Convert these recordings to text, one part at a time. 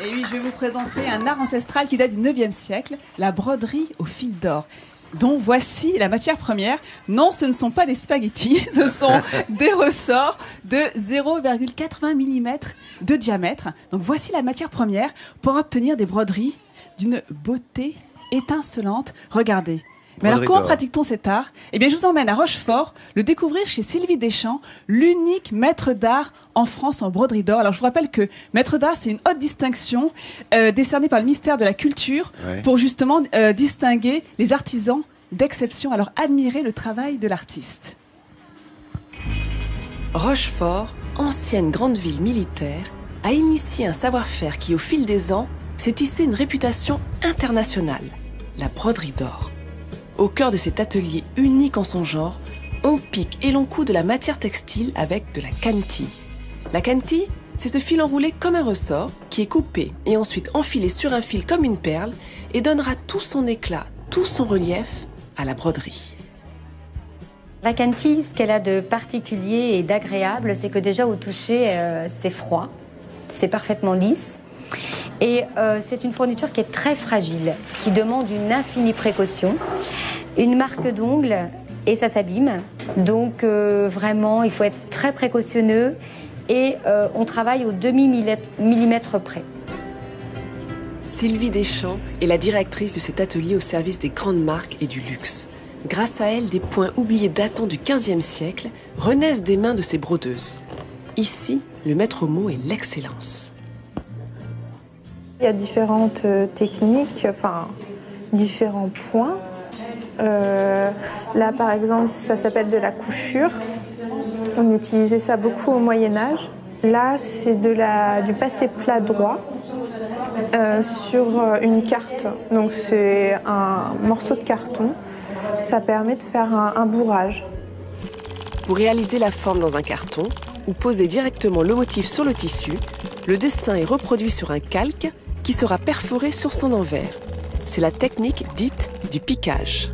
Et oui, je vais vous présenter un art ancestral qui date du 9e siècle, la broderie au fil d'or, dont voici la matière première. Non, ce ne sont pas des spaghettis, ce sont des ressorts de 0,80 mm de diamètre. Donc voici la matière première pour obtenir des broderies d'une beauté étincelante. Regardez. Mais alors, comment pratique-t-on cet art? Eh bien, je vous emmène à Rochefort, le découvrir chez Sylvie Deschamps, l'unique maître d'art en France en broderie d'or. Alors, je vous rappelle que maître d'art, c'est une haute distinction décernée par le ministère de la Culture pour justement distinguer les artisans d'exception. Alors, admirez le travail de l'artiste. Rochefort, ancienne grande ville militaire, a initié un savoir-faire qui, au fil des ans, s'est tissé une réputation internationale, la broderie d'or. Au cœur de cet atelier unique en son genre, on pique et l'on coud de la matière textile avec de la cantille. La cantille, c'est ce fil enroulé comme un ressort qui est coupé et ensuite enfilé sur un fil comme une perle et donnera tout son éclat, tout son relief à la broderie. La cantille, ce qu'elle a de particulier et d'agréable, c'est que déjà au toucher, c'est froid, c'est parfaitement lisse. Et c'est une fourniture qui est très fragile, qui demande une infinie précaution, une marque d'ongles et ça s'abîme. Donc vraiment, il faut être très précautionneux et on travaille au demi-millimètre près. Sylvie Deschamps est la directrice de cet atelier au service des grandes marques et du luxe. Grâce à elle, des points oubliés datant du XVe siècle renaissent des mains de ces brodeuses. Ici, le maître mot est l'excellence. Il y a différentes techniques, enfin différents points. Là, par exemple, ça s'appelle de la couchure. On utilisait ça beaucoup au Moyen-Âge. Là, c'est du passé plat droit sur une carte. Donc, c'est un morceau de carton. Ça permet de faire un bourrage. Pour réaliser la forme dans un carton ou poser directement le motif sur le tissu, le dessin est reproduit sur un calque qui sera perforé sur son envers. C'est la technique dite du piquage.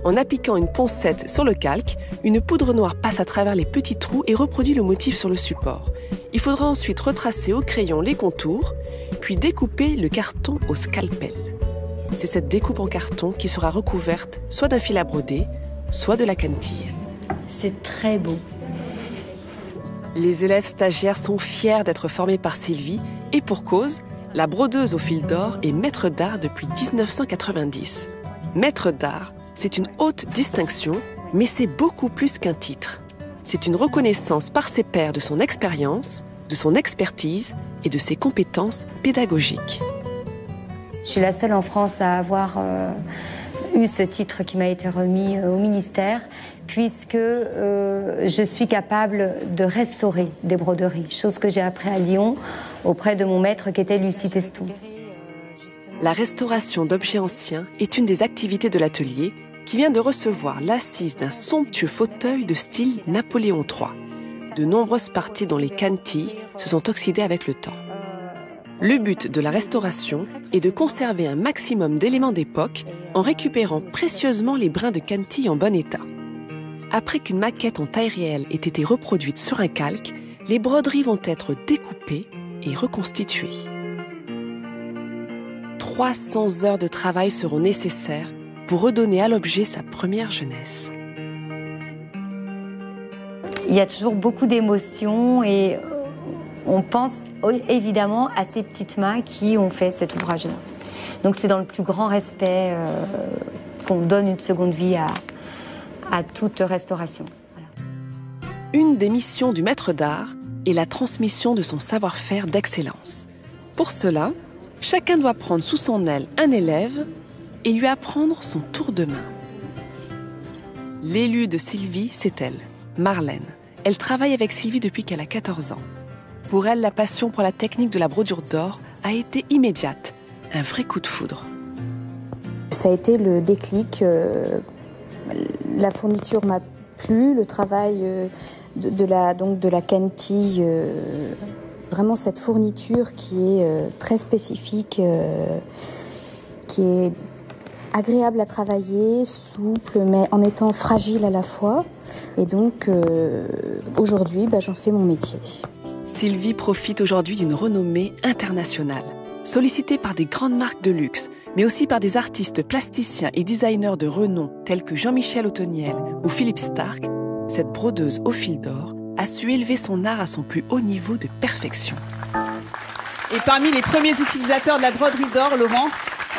En appliquant une poncette sur le calque, une poudre noire passe à travers les petits trous et reproduit le motif sur le support. Il faudra ensuite retracer au crayon les contours, puis découper le carton au scalpel. C'est cette découpe en carton qui sera recouverte soit d'un fil à broder, soit de la cantille. C'est très beau. Les élèves stagiaires sont fiers d'être formés par Sylvie et pour cause, la brodeuse au fil d'or est maître d'art depuis 1990. Maître d'art, c'est une haute distinction, mais c'est beaucoup plus qu'un titre. C'est une reconnaissance par ses pairs de son expérience, de son expertise et de ses compétences pédagogiques. Je suis la seule en France à avoir eu ce titre qui m'a été remis au ministère, puisque je suis capable de restaurer des broderies, chose que j'ai appris à Lyon auprès de mon maître qui était Lucie Teston. La restauration d'objets anciens est une des activités de l'atelier qui vient de recevoir l'assise d'un somptueux fauteuil de style Napoléon III. De nombreuses parties dont les cantilles se sont oxydées avec le temps. Le but de la restauration est de conserver un maximum d'éléments d'époque en récupérant précieusement les brins de cantille en bon état. Après qu'une maquette en taille réelle ait été reproduite sur un calque, les broderies vont être découpées et reconstituées. 300 heures de travail seront nécessaires pour redonner à l'objet sa première jeunesse. Il y a toujours beaucoup d'émotions et on pense évidemment à ces petites mains qui ont fait cet ouvrage-là. Donc c'est dans le plus grand respect qu'on donne une seconde vie à toute restauration. Voilà. Une des missions du maître d'art est la transmission de son savoir-faire d'excellence. Pour cela, chacun doit prendre sous son aile un élève et lui apprendre son tour de main. L'élue de Sylvie, c'est elle, Marlène. Elle travaille avec Sylvie depuis qu'elle a 14 ans. Pour elle, la passion pour la technique de la brodure d'or a été immédiate, un vrai coup de foudre. Ça a été le déclic. La fourniture m'a plu, le travail de la cantille, vraiment cette fourniture qui est très spécifique, qui est agréable à travailler, souple, mais en étant fragile à la fois. Et donc, aujourd'hui, j'en fais mon métier. Sylvie profite aujourd'hui d'une renommée internationale. Sollicitée par des grandes marques de luxe, mais aussi par des artistes plasticiens et designers de renom tels que Jean-Michel Otoniel ou Philippe Starck, cette brodeuse au fil d'or a su élever son art à son plus haut niveau de perfection. Et parmi les premiers utilisateurs de la broderie d'or, Laurent,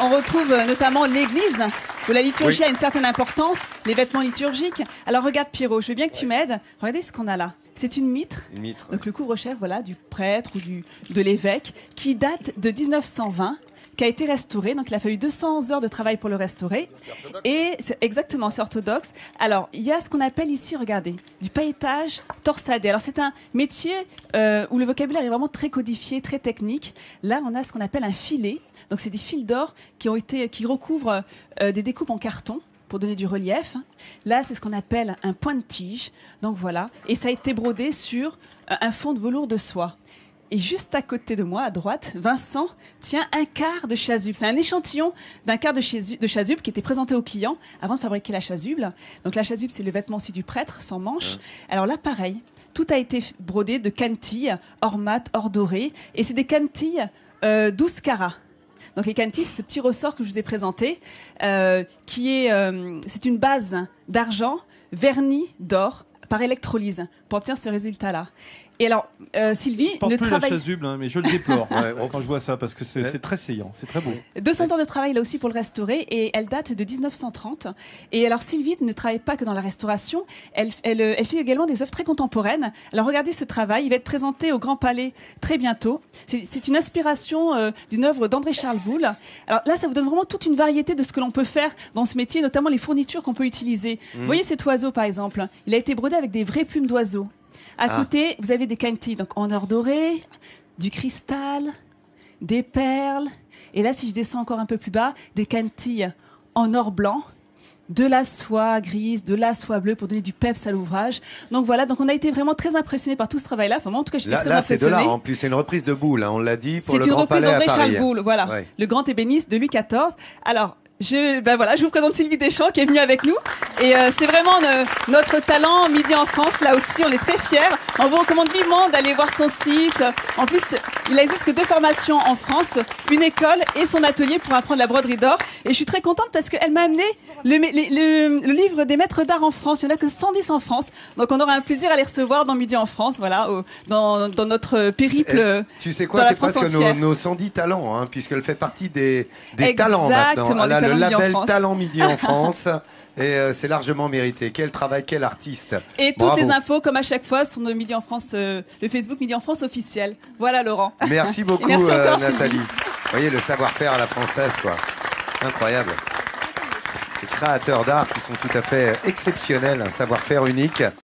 on retrouve notamment l'Église, où la liturgie a une certaine importance, les vêtements liturgiques. Alors regarde Pierrot, je veux bien que tu m'aides. Regardez ce qu'on a là. C'est une mitre. Une mitre. Donc le couvre-chef, voilà, du prêtre ou de l'évêque, qui date de 1920, qui a été restauré. Donc il a fallu 200 heures de travail pour le restaurer. Et c'est exactement, c'est orthodoxe. Alors il y a ce qu'on appelle ici, regardez, du pailletage torsadé. Alors c'est un métier où le vocabulaire est vraiment très codifié, très technique. Là on a ce qu'on appelle un filet. Donc c'est des fils d'or qui recouvrent des découpes en carton pour donner du relief. Là, c'est ce qu'on appelle un point de tige. Donc voilà. Et ça a été brodé sur un fond de velours de soie. Et juste à côté de moi, à droite, Vincent tient un quart de chasuble. C'est un échantillon d'un quart de chasuble qui était présenté au client avant de fabriquer la chasuble. Donc la chasuble, c'est le vêtement aussi du prêtre, sans manches. Alors là, pareil, tout a été brodé de cantilles, or mat, or doré. Et c'est des cantilles 12 carats. Donc les cantilles, c'est ce petit ressort que je vous ai présenté, c'est une base d'argent vernie d'or par électrolyse pour obtenir ce résultat-là. Et alors, Sylvie je pense ne plus travaille... la chasuble, hein, mais je le déplore quand je vois ça, parce que c'est très saillant, c'est très beau. 200 heures de travail là aussi pour le restaurer, et elle date de 1930. Et alors Sylvie ne travaille pas que dans la restauration, elle fait également des œuvres très contemporaines. Alors regardez ce travail, il va être présenté au Grand Palais très bientôt. C'est une inspiration d'une œuvre d'André-Charles Boulle. Alors là, ça vous donne vraiment toute une variété de ce que l'on peut faire dans ce métier, notamment les fournitures qu'on peut utiliser. Vous voyez cet oiseau par exemple, il a été brodé avec des vraies plumes d'oiseau. À côté, vous avez des cantilles, donc en or doré, du cristal, des perles. Et là, si je descends encore un peu plus bas, des cantilles en or blanc, de la soie grise, de la soie bleue pour donner du peps à l'ouvrage. Donc voilà, donc on a été vraiment très impressionnés par tout ce travail-là. Enfin, moi, en tout cas, j'étais très impressionnée. Là, c'est de l'art. En plus, c'est une reprise de Boulle, hein, on l'a dit, pour le Grand Palais à Paris. C'est une reprise d'André-Charles Boulle, voilà, le grand ébéniste de Louis XIV. Alors, je vous présente Sylvie Deschamps qui est venue avec nous. Et c'est vraiment notre talent Midi en France. Là aussi, on est très fiers. On vous recommande vivement d'aller voir son site. En plus, il n'existe que 2 formations en France, une école et son atelier pour apprendre la broderie d'or. Et je suis très contente parce qu'elle m'a amené le livre des maîtres d'art en France. Il n'y en a que 110 en France. Donc on aura un plaisir à les recevoir dans Midi en France, voilà, dans notre périple. Tu sais quoi, c'est presque nos 110 talents, hein, puisqu'elle fait partie des talents maintenant. Elle a le label Talent Midi en France. Et c'est largement mérité. Quel travail, quel artiste. Et toutes les infos, comme à chaque fois, sur Midi en France, le Facebook Midi en France officiel. Voilà, Laurent. Merci beaucoup, merci encore, Nathalie. Vous voyez, le savoir-faire à la française, quoi. Incroyable. Ces créateurs d'art qui sont tout à fait exceptionnels, un savoir-faire unique.